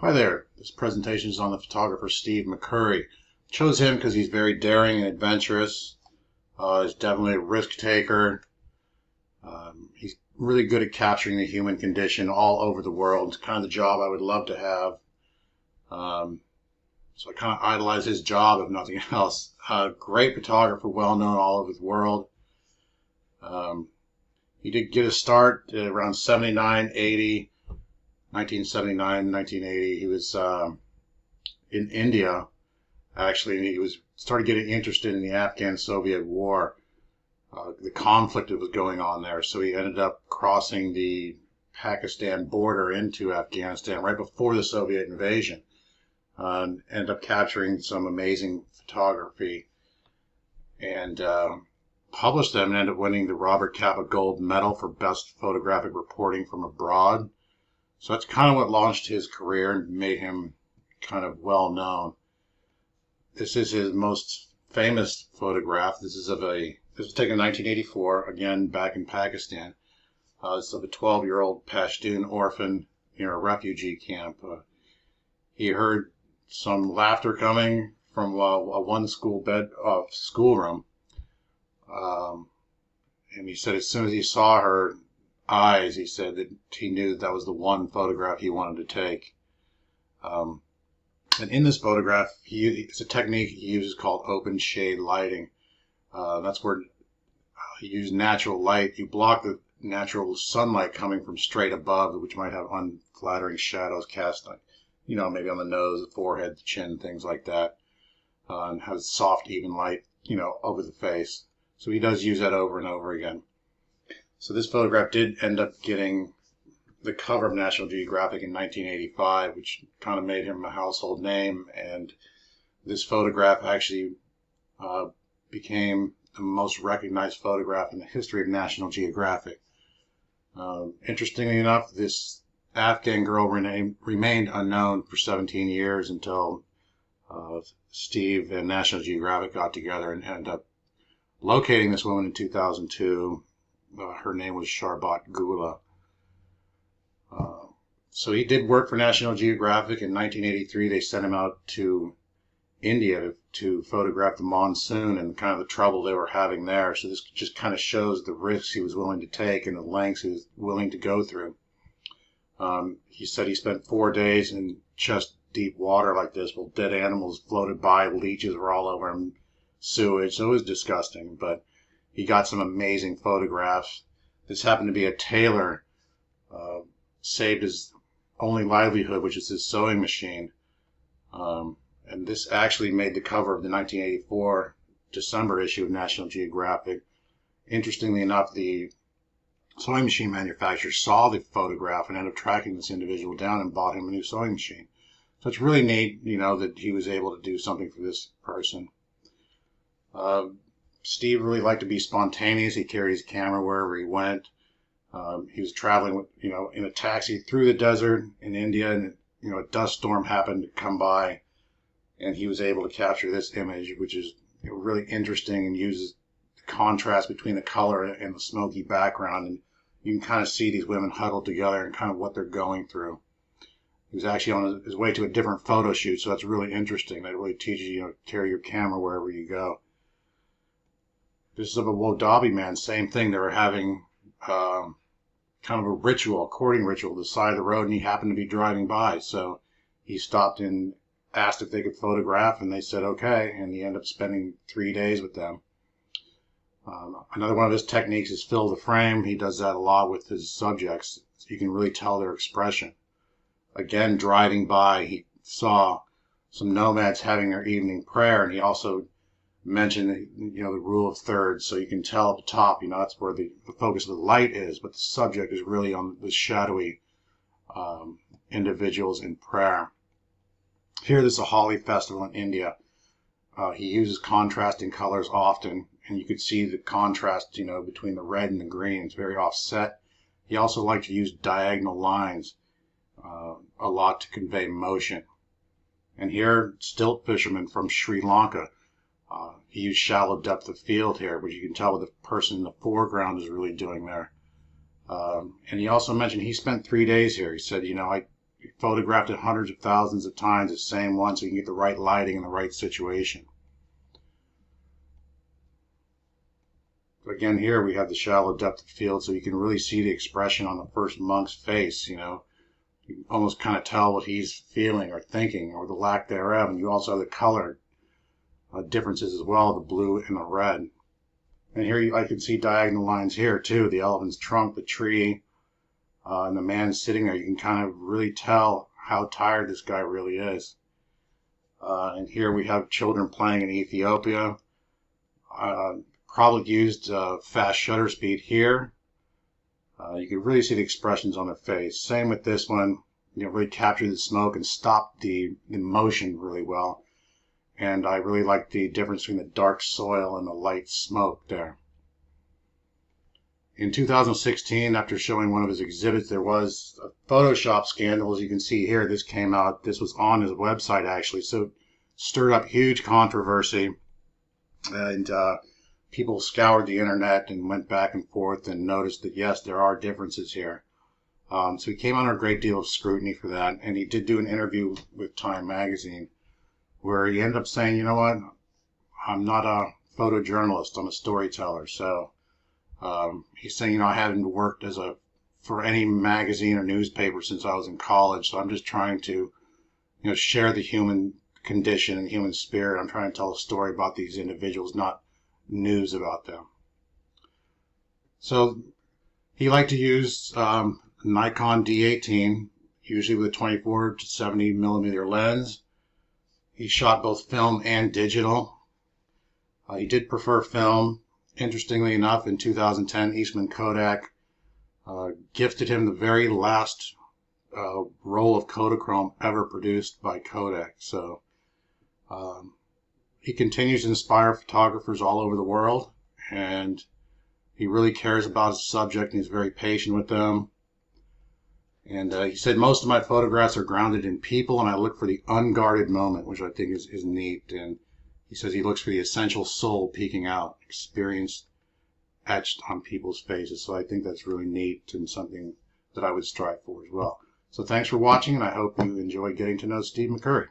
Hi there. This presentation is on the photographer Steve McCurry. Chose him because he's very daring and adventurous. He's definitely a risk taker. He's really good at capturing the human condition all over the world. It's kind of the job I would love to have. So I kind of idolize his job, if nothing else. Great photographer, well known all over the world. He did get a start around 79, 80. 1979, 1980, he was in India, actually, and he started getting interested in the Afghan-Soviet War, the conflict that was going on there. So he ended up crossing the Pakistan border into Afghanistan right before the Soviet invasion, and ended up capturing some amazing photography, and published them, and ended up winning the Robert Capa Gold Medal for Best Photographic Reporting from Abroad. So that's kind of what launched his career and made him kind of well known. This is his most famous photograph. This was taken in 1984, again back in Pakistan. It's of a 12-year-old Pashtun orphan near a refugee camp. He heard some laughter coming from one schoolroom, and he said as soon as he saw her eyes, he said that he knew that was the one photograph he wanted to take. And in this photograph, it's a technique he uses called open shade lighting. That's where he used natural light. You block the natural sunlight coming from straight above, which might have unflattering shadows cast, maybe on the nose, the forehead, the chin, things like that, and has soft, even light, over the face. So he does use that over and over again. So this photograph did end up getting the cover of National Geographic in 1985, which kind of made him a household name. And this photograph actually became the most recognized photograph in the history of National Geographic. Interestingly enough, this Afghan girl remained unknown for 17 years until Steve and National Geographic got together and ended up locating this woman in 2002. Her name was Sharbat Gula. So he did work for National Geographic. In 1983, they sent him out to India to photograph the monsoon and kind of the trouble they were having there. So this just kind of shows the risks he was willing to take and the lengths he was willing to go through. He said he spent 4 days in chest-deep water like this while dead animals floated by, leeches were all over him, sewage. So it was disgusting, but he got some amazing photographs. This happened to be a tailor, saved his only livelihood, which is his sewing machine. And this actually made the cover of the 1984 December issue of National Geographic. Interestingly enough, the sewing machine manufacturer saw the photograph and ended up tracking this individual down and bought him a new sewing machine. So it's really neat, that he was able to do something for this person. Steve really liked to be spontaneous. He carried his camera wherever he went. He was traveling, in a taxi through the desert in India, and a dust storm happened to come by, and he was able to capture this image, which is really interesting and uses the contrast between the color and the smoky background, and you can kind of see these women huddled together and kind of what they're going through. He was actually on his way to a different photo shoot, so that's really interesting. That really teaches you to carry your camera wherever you go. This is of a Wodabi man, same thing. They were having kind of a ritual, a courting ritual, to the side of the road, and he happened to be driving by. So he stopped and asked if they could photograph, and they said okay, and he ended up spending 3 days with them. Another one of his techniques is fill the frame. He does that a lot with his subjects. So you can really tell their expression. Again, driving by, he saw some nomads having their evening prayer, and he also mentioned the rule of thirds. So you can tell at the top, that's where the focus of the light is, but the subject is really on the shadowy individuals in prayer. Here, this is a Holi festival in India. He uses contrasting colors often, and you could see the contrast, between the red and the green. It's very offset. He also liked to use diagonal lines a lot to convey motion. And here, stilt fisherman from Sri Lanka. He used shallow depth of field here, but you can tell what the person in the foreground is really doing there. And he also mentioned he spent 3 days here. He said, I photographed it hundreds of thousands of times, the same one, so you can get the right lighting and the right situation. Again, here we have the shallow depth of field, so you can really see the expression on the first monk's face. You can almost kind of tell what he's feeling or thinking, or the lack thereof. And you also have the color differences as well, the blue and the red. And here I can see diagonal lines here too, the elephant's trunk, the tree, and the man sitting there. You can kind of really tell how tired this guy really is. And here we have children playing in Ethiopia. Probably used fast shutter speed here. You can really see the expressions on their face. Same with this one. Really captured the smoke and stopped the motion really well. And I really like the difference between the dark soil and the light smoke there. In 2016, after showing one of his exhibits, there was a Photoshop scandal. As you can see here, this came out. This was on his website actually, so it stirred up huge controversy. And people scoured the internet and went back and forth and noticed that, yes, there are differences here. So he came under a great deal of scrutiny for that. And he did do an interview with Time magazine where he ended up saying, you know what, I'm not a photojournalist, I'm a storyteller. So he's saying, I haven't worked for any magazine or newspaper since I was in college. So I'm just trying to, share the human condition and human spirit. I'm trying to tell a story about these individuals, not news about them. So he liked to use Nikon D18, usually with a 24 to 70 millimeter lens. He shot both film and digital. He did prefer film. Interestingly enough, in 2010, Eastman Kodak gifted him the very last roll of Kodachrome ever produced by Kodak. So he continues to inspire photographers all over the world, and he really cares about his subject, and he's very patient with them. And he said, most of my photographs are grounded in people, and I look for the unguarded moment, which I think is neat. And he says he looks for the essential soul peeking out, experience etched on people's faces. So I think that's really neat and something that I would strive for as well. So thanks for watching, and I hope you enjoy getting to know Steve McCurry.